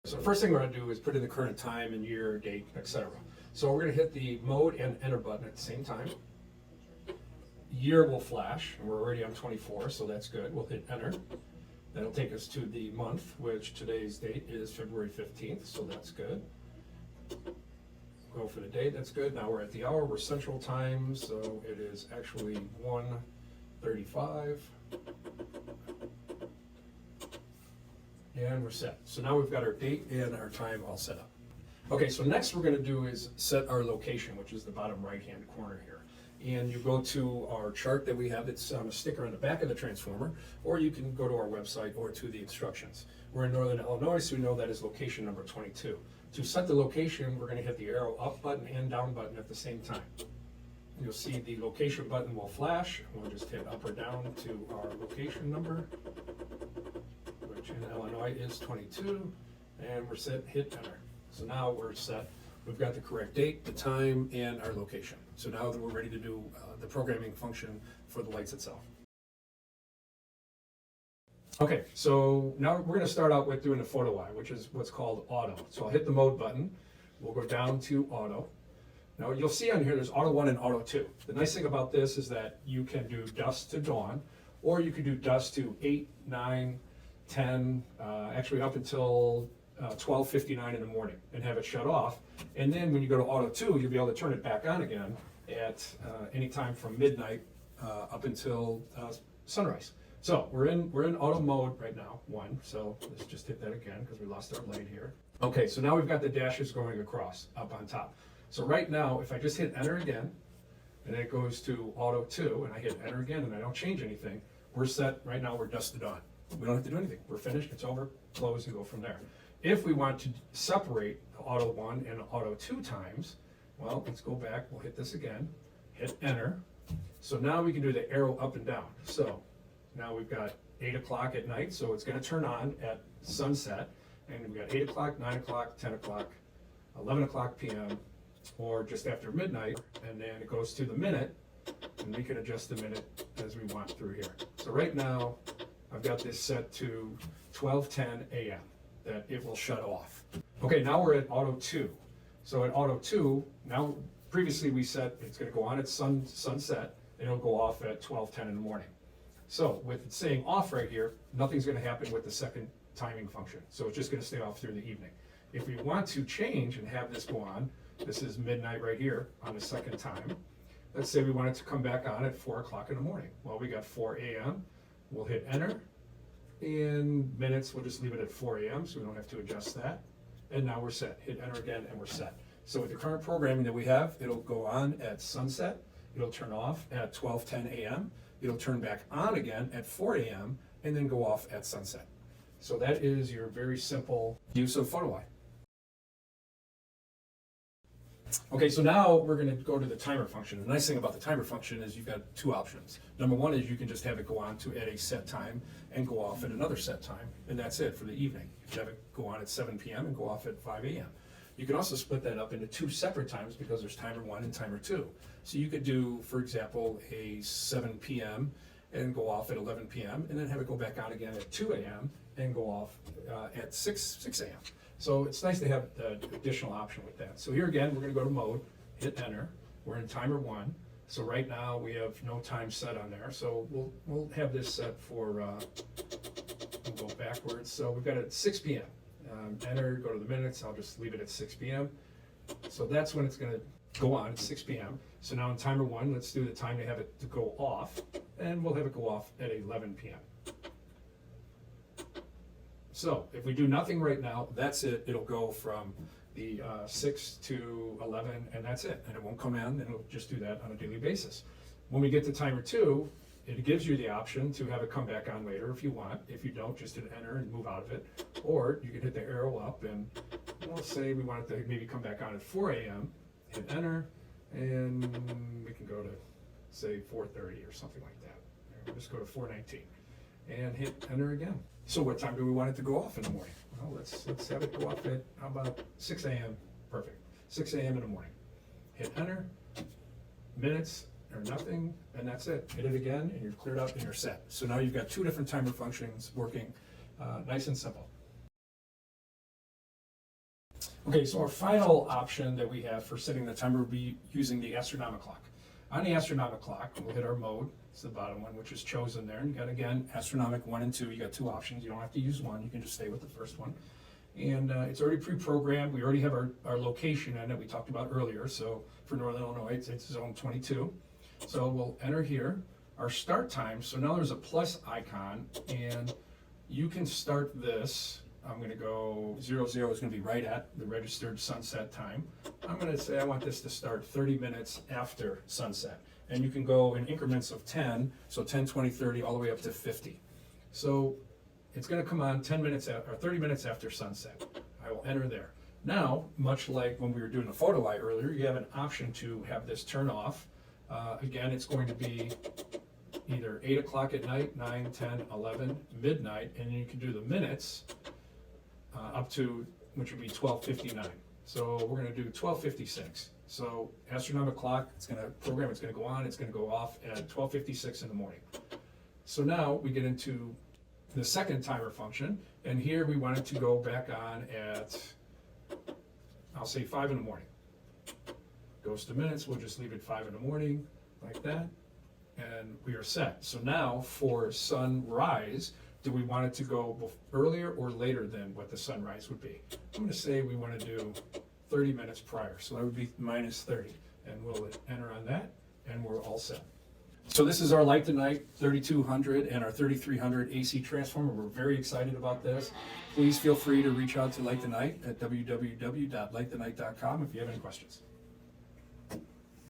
So the first thing we're going to do is put in the current time and year, date, etc. So we're going to hit the mode and enter button at the same time. Year will flash, and we're already on 24, so that's good. We'll hit enter. That'll take us to the month, which today's date is February 15th, so that's good. Go for the date, that's good. Now we're at the hour, we're Central Time, so it is actually 1:35. And we're set. So now we've got our date and our time all set up. Okay, so next we're going to do is set our location, which is the bottom right-hand corner here. And you go to our chart that we have that's on a sticker on the back of the transformer, or you can go to our website or to the instructions. We're in Northern Illinois, so we know that is location number 22. To set the location, we're going to hit the arrow up button and down button at the same time. You'll see the location button will flash. We'll just hit up or down to our location number, which in Illinois is 22, and we're set, hit enter. So now we're set. We've got the correct date, the time, and our location. So now that we're ready to do the programming function for the lights itself. Okay, so now we're going to start out with doing the Photoeye, which is what's called auto. So I'll hit the mode button. We'll go down to auto. Now you'll see on here there's auto 1 and auto 2. The nice thing about this is that you can do dusk to dawn, or you can do dusk to 8, 9, 10, actually up until 12:59 in the morning and have it shut off. And then when you go to auto 2, you'll be able to turn it back on again at any time from midnight up until sunrise. So we're in auto mode right now, 1. So let's just hit that again because we lost our light here. Okay, so now we've got the dashes going across up on top. So right now, if I just hit enter again, and it goes to auto 2, and I hit enter again, and I don't change anything, we're set. Right now, we're dusk to dawn. We don't have to do anything. We're finished. It's over. Close and go from there. If we want to separate the auto 1 and auto 2 times, well, let's go back. We'll hit this again. Hit enter. So now we can do the arrow up and down. So now we've got 8 o'clock at night, so it's going to turn on at sunset. And we've got 8 o'clock, 9 o'clock, 10 o'clock, 11 o'clock p.m., or just after midnight, and then it goes to the minute, and we can adjust the minute as we want through here. So right now, I've got this set to 12:10 a.m. that it will shut off. Okay, now we're at auto 2. So at auto 2, now previously we said it's going to go on at sunset, and it'll go off at 12:10 in the morning. So with it saying off right here, nothing's going to happen with the second timing function. So it's just going to stay off through the evening. If we want to change and have this go on, this is midnight right here on the second time. Let's say we want it to come back on at 4 o'clock in the morning. Well, we got 4 a.m. We'll hit enter. In minutes, we'll just leave it at 4 a.m. so we don't have to adjust that. And now we're set. Hit enter again and we're set. So with the current programming that we have, it'll go on at sunset. It'll turn off at 12:10 a.m. It'll turn back on again at 4 a.m. and then go off at sunset. So that is your very simple use of Photoeye. Okay, so now we're going to go to the timer function. The nice thing about the timer function is you've got 2 options. Number 1 is you can just have it go on at a set time and go off at another set time, and that's it for the evening. You can have it go on at 7 p.m. and go off at 5 a.m. You can also split that up into 2 separate times because there's timer 1 and timer 2. So you could do, for example, a 7 p.m. and go off at 11 p.m. and then have it go back on again at 2 a.m. and go off at 6 a.m. So it's nice to have the additional option with that. So here again, we're going to go to mode, hit enter. We're in timer 1. So right now we have no time set on there. So we'll have this set for, we'll go backwards. So we've got it at 6 p.m. Enter, go to the minutes. I'll just leave it at 6 p.m. So that's when it's going to go on at 6 p.m. So now in timer 1, let's do the time to have it to go off. And we'll have it go off at 11 p.m. So if we do nothing right now, that's it. It'll go from the 6 to 11, and that's it. And it won't come in, and it'll just do that on a daily basis. When we get to timer 2, it gives you the option to have it come back on later if you want. If you don't, just hit enter and move out of it. Or you can hit the arrow up, and we'll say we want it to maybe come back on at 4 a.m., hit enter, and we can go to, say, 4:30 or something like that. We'll just go to 4:19 and hit enter again. So what time do we want it to go off in the morning? Well, let's have it go off at, how about 6 a.m.? Perfect. 6 a.m. in the morning. Hit enter, minutes or nothing, and that's it. Hit it again, and you're cleared up and you're set. So now you've got 2 different timer functions working nice and simple. Okay, so our final option that we have for setting the timer would be using the Astronomic Clock. On the Astronomic Clock, we'll hit our mode, it's the bottom one, which is chosen there. And you got, again, Astronomic 1 and 2, you got two options. You don't have to use one, you can just stay with the first one. And it's already pre-programmed, we already have our location in it, we talked about earlier. So for Northern Illinois, it's zone 22. So we'll enter here, our start time. So now there's a plus icon, and you can start this. I'm going to go 00 is going to be right at the registered sunset time. I'm going to say I want this to start 30 minutes after sunset. And you can go in increments of 10, so 10, 20, 30, all the way up to 50. So it's going to come on 10 minutes or 30 minutes after sunset. I will enter there. Now, much like when we were doing the Photoeye earlier, you have an option to have this turn off. Again, it's going to be either 8 o'clock at night, 9, 10, 11, midnight, and you can do the minutes up to, which would be 12:59. So we're going to do 12:56. So Astronomic Clock, it's going to program, it's going to go on, it's going to go off at 12:56 in the morning. So now we get into the second timer function, and here we want it to go back on at, I'll say 5 in the morning. Goes to minutes, we'll just leave it 5 in the morning, like that, and we are set. So now for sunrise, do we want it to go earlier or later than what the sunrise would be? I'm going to say we want to do 30 minutes prior, so that would be minus 30, and we'll enter on that, and we're all set. So this is our Lite the Nite 3200 and our 3300 AC transformer. We're very excited about this. Please feel free to reach out to Lite the Nite at www.litethenite.com if you have any questions.